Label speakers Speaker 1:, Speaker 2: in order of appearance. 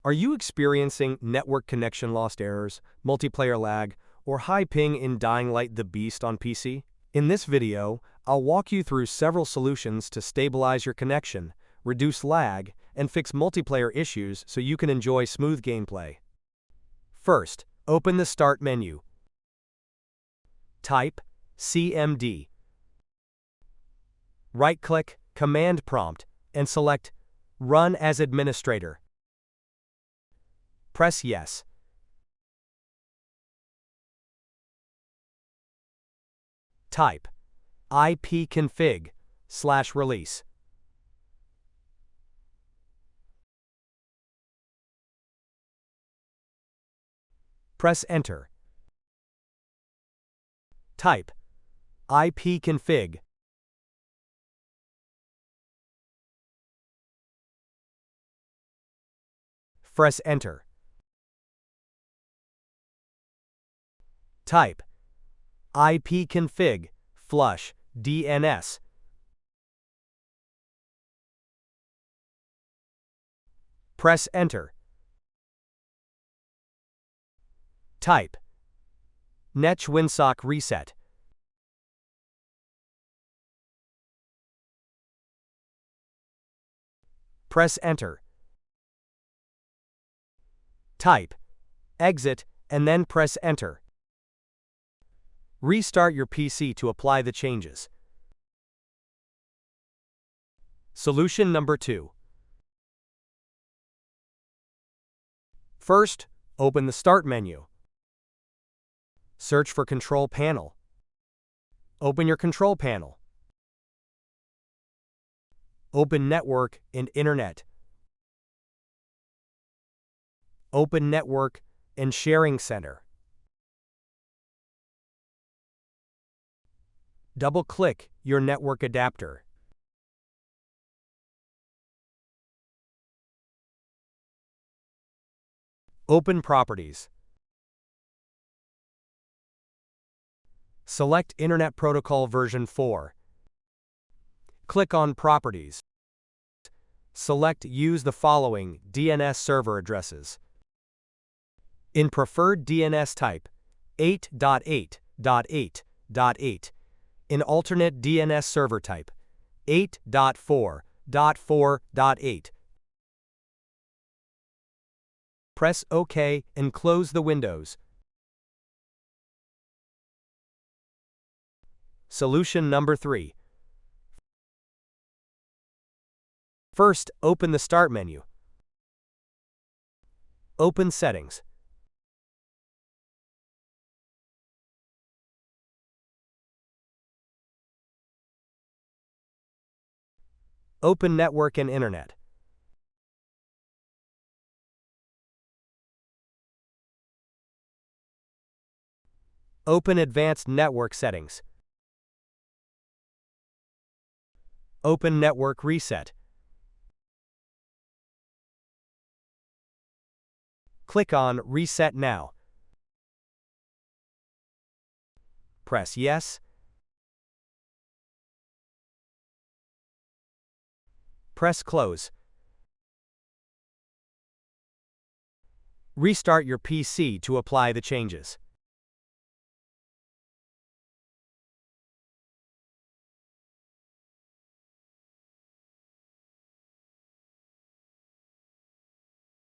Speaker 1: Are you experiencing network connection lost errors, multiplayer lag, or high ping in Dying Light the Beast on PC? In this video, I'll walk you through several solutions to stabilize your connection, reduce lag, and fix multiplayer issues so you can enjoy smooth gameplay. First, open the Start menu. Type CMD. Right-click Command Prompt and select Run as Administrator. Press Yes. Type ipconfig/release. Press Enter. Type ipconfig. Press Enter. Type ipconfig flush DNS. Press Enter. Type netwinsock reset. Press Enter. Type exit and then press Enter. Restart your PC to apply the changes. Solution number 2. First, open the Start menu. Search for Control Panel. Open your Control Panel. Open Network and Internet. Open Network and Sharing Center. Double-click your network adapter. Open Properties. Select Internet Protocol version 4. Click on Properties. Select Use the following DNS server addresses. In preferred DNS type, 8.8.8.8. In alternate DNS server type, 8.4.4.8. Press OK and close the windows. Solution number 3. First, open the Start menu. Open Settings. Open Network and Internet. Open Advanced Network Settings. Open Network Reset. Click on Reset Now. Press Yes. Press Close. Restart your PC to apply the changes.